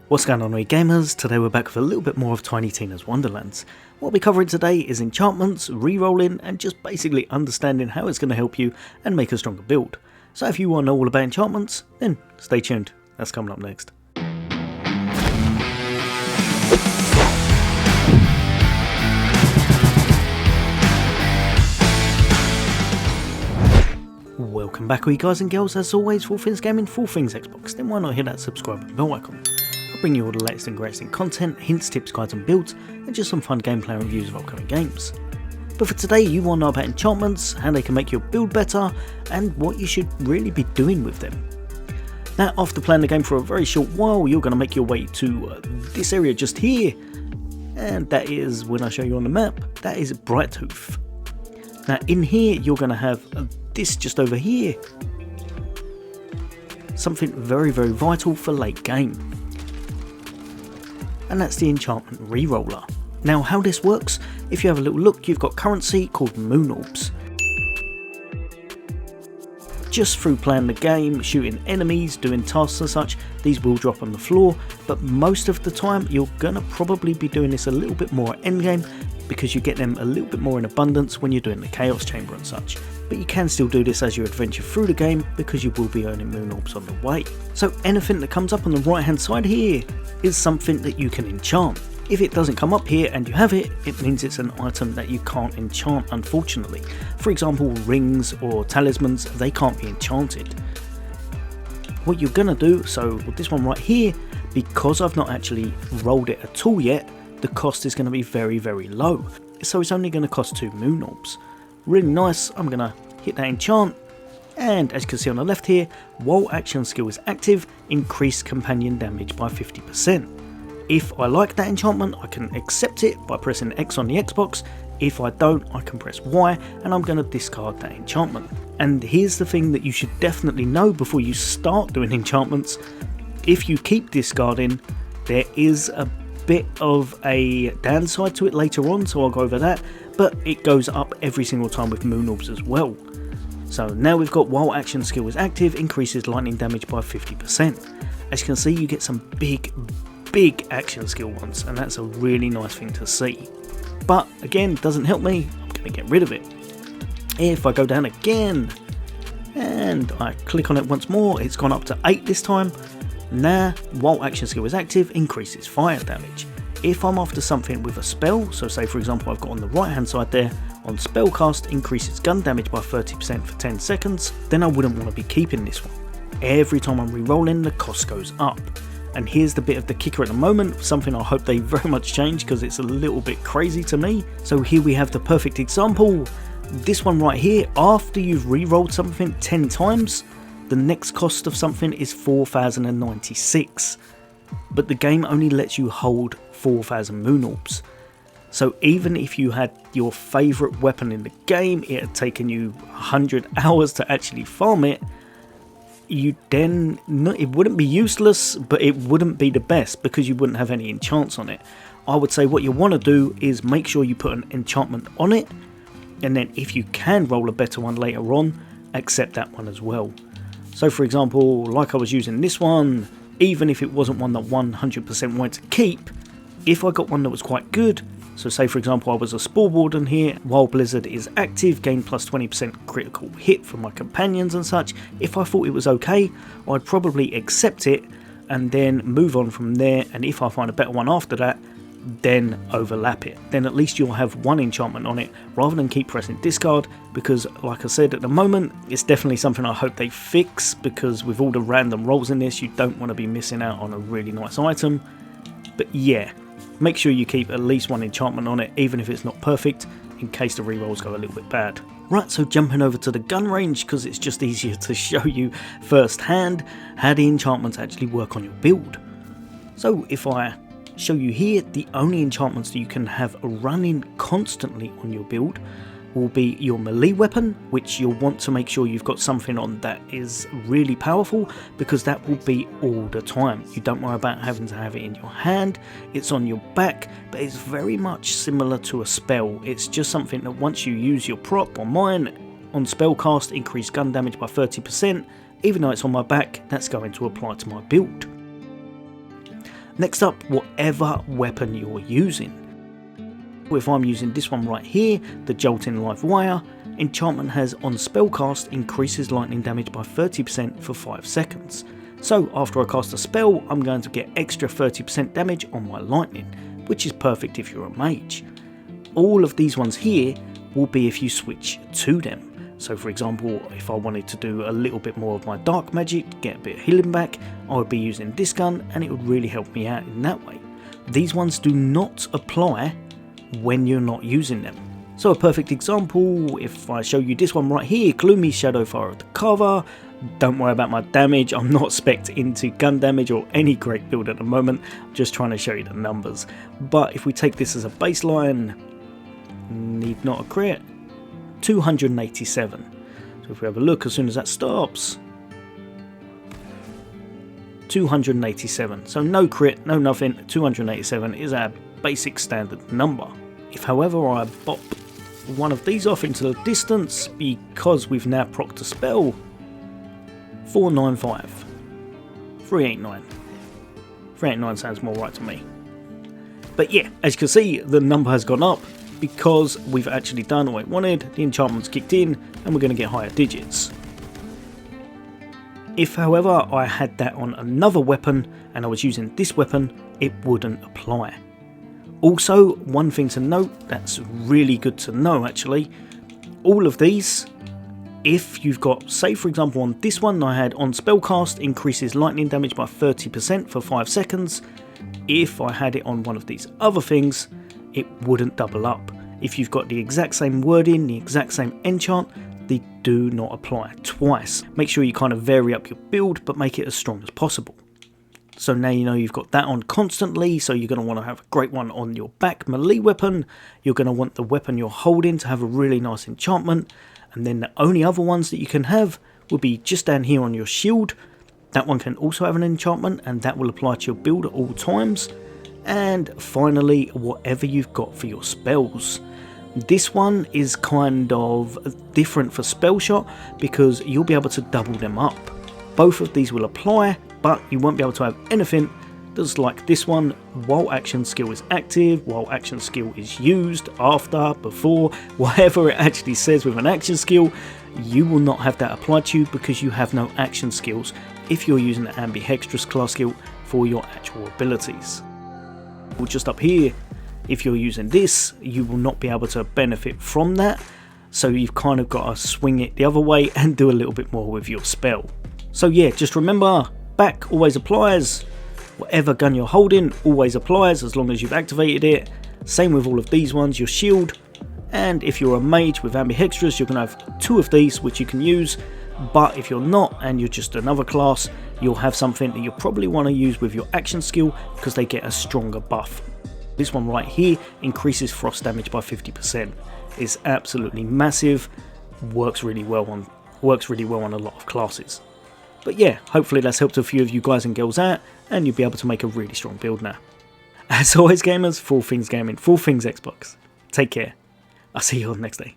What's going on, we gamers? Today we're back with a little bit more of Tiny Tina's Wonderlands. What we're covering today is enchantments, re-rolling, and just basically understanding how it's going to help you and make a stronger build. So if you want to know all about enchantments, then stay tuned, that's coming up next. Welcome back, we guys and girls. As always, for all things gaming, for all things Xbox, then why not hit that subscribe and bell icon. I'll bring you all the latest and greatest in content, hints, tips, guides and builds, and just some fun gameplay and reviews of upcoming games. But for today, you want to know about enchantments, how they can make your build better, and what you should really be doing with them. Now, after playing the game for a very short while, you're going to make your way to this area just here, and that is, when I show you on the map, that is Brighttooth. Now in here, you're going to have this just over here, something very vital for late game, and that's the enchantment Reroller. Now how this works, if you have a little look, you've got currency called moon orbs. Just through playing the game, shooting enemies, doing tasks and such, these will drop on the floor, but most of the time you're going to probably be doing this a little bit more at endgame, because you get them a little bit more in abundance when you're doing the chaos chamber and such. But you can still do this as you adventure through the game, because you will be earning moon orbs on the way. So anything that comes up on the right hand side here is something that you can enchant. If it doesn't come up here and you have it, it means it's an item that you can't enchant, unfortunately. For example, rings or talismans, they can't be enchanted. What you're gonna do, so with this one right here, because I've not actually rolled it at all yet, the cost is going to be very low, so it's only going to cost 2 moon orbs. Really nice. I'm going to hit that enchant, and as you can see on the left here, while action skill is active, increase companion damage by 50%. If I like that enchantment, I can accept it by pressing X on the Xbox. If I don't, I can press Y, and I'm going to discard that enchantment. And here's the thing that you should definitely know before you start doing enchantments: if you keep discarding, there is a bit of a downside to it later on, so I'll go over that, but it goes up every single time with moon orbs as well. So now we've got while action skill is active, increases lightning damage by 50%. As you can see, you get some big action skill ones, and that's a really nice thing to see. But again, doesn't help me, I'm going to get rid of it. If I go down again and I click on it once more, it's gone up to 8 this time. Now, while action skill is active, increases fire damage. If I'm after something with a spell, so say for example I've got on the right hand side there, on spellcast, increases gun damage by 30% for 10 seconds, then I wouldn't want to be keeping this one. Every time I'm re-rolling, the cost goes up. And here's the bit of the kicker at the moment, something I hope they very much change, because it's a little bit crazy to me. So here we have the perfect example. This one right here, after you've re-rolled something 10 times, the next cost of something is 4,096, but the game only lets you hold 4,000 moon orbs. So even if you had your favourite weapon in the game, it had taken you 100 hours to actually farm it, it wouldn't be useless, but it wouldn't be the best, because you wouldn't have any enchants on it. I would say what you want to do is make sure you put an enchantment on it, and then if you can roll a better one later on, accept that one as well. So for example, like I was using this one, even if it wasn't one that 100% wanted to keep, if I got one that was quite good, so say for example I was a Spore Warden here, while Blizzard is active, gain plus 20% critical hit from my companions and such, if I thought it was okay, I'd probably accept it and then move on from there, and if I find a better one after that, then overlap it. Then at least you'll have one enchantment on it rather than keep pressing discard, because like I said, at the moment it's definitely something I hope they fix, because with all the random rolls in this, you don't want to be missing out on a really nice item. But yeah, make sure you keep at least one enchantment on it, even if it's not perfect, in case the rerolls go a little bit bad. Right, so jumping over to the gun range, because it's just easier to show you firsthand how the enchantments actually work on your build. So if I show you here, the only enchantments that you can have running constantly on your build will be your melee weapon, which you'll want to make sure you've got something on that is really powerful, because that will be all the time. You don't worry about having to have it in your hand, it's on your back, but it's very much similar to a spell. It's just something that once you use your prop, or mine, on spellcast, increase gun damage by 30%, even though it's on my back, that's going to apply to my build. Next up, whatever weapon you're using. If I'm using this one right here, the Jolting Live Wire, enchantment has on spellcast increases lightning damage by 30% for 5 seconds. So after I cast a spell, I'm going to get extra 30% damage on my lightning, which is perfect if you're a mage. All of these ones here will be if you switch to them. So for example, if I wanted to do a little bit more of my dark magic, get a bit of healing back, I would be using this gun and it would really help me out in that way. These ones do not apply when you're not using them. So a perfect example, if I show you this one right here, Gloomy Shadowfire of the Carver, don't worry about my damage, I'm not spec'd into gun damage or any great build at the moment, I'm just trying to show you the numbers. But if we take this as a baseline, need not a crit, 287. So if we have a look as soon as that stops, 287. So no crit, no nothing, 287 is our basic standard number. If however I bop one of these off into the distance, because we've now procced a spell, 495, 389. 389 sounds more right to me. But yeah, as you can see, the number has gone up because we've actually done what I wanted, the enchantment's kicked in, and we're going to get higher digits. If however I had that on another weapon and I was using this weapon, it wouldn't apply. Also, one thing to note that's really good to know actually, all of these, if you've got, say for example on this one I had on spellcast increases lightning damage by 30% for 5 seconds, if I had it on one of these other things, it wouldn't double up. If you've got the exact same wording, the exact same enchant, they do not apply twice. Make sure you kind of vary up your build, but make it as strong as possible. So now you know you've got that on constantly, so you're going to want to have a great one on your back melee weapon. You're going to want the weapon you're holding to have a really nice enchantment. And then the only other ones that you can have will be just down here on your shield. That one can also have an enchantment, and that will apply to your build at all times. And finally, whatever you've got for your spells. This one is kind of different for spell shot because you'll be able to double them up. Both of these will apply, but you won't be able to have anything that's like this one while action skill is active, while action skill is used, after, before, whatever it actually says with an action skill. You will not have that applied to you because you have no action skills if you're using the ambidextrous class skill for your actual abilities. Well, just up here, if you're using this, you will not be able to benefit from that, so you've kind of got to swing it the other way and do a little bit more with your spell. So yeah, just remember, back always applies, whatever gun you're holding always applies as long as you've activated it. Same with all of these ones, your shield, and if you're a mage with ambidextrous, you're going to have 2 of these which you can use, but if you're not and you're just another class, you'll have something that you'll probably want to use with your action skill because they get a stronger buff. This one right here increases frost damage by 50%. It's absolutely massive, works really well on a lot of classes. But yeah, hopefully that's helped a few of you guys and girls out, and you'll be able to make a really strong build now. As always gamers, for all things gaming, for all things Xbox, take care. I'll see you all next day.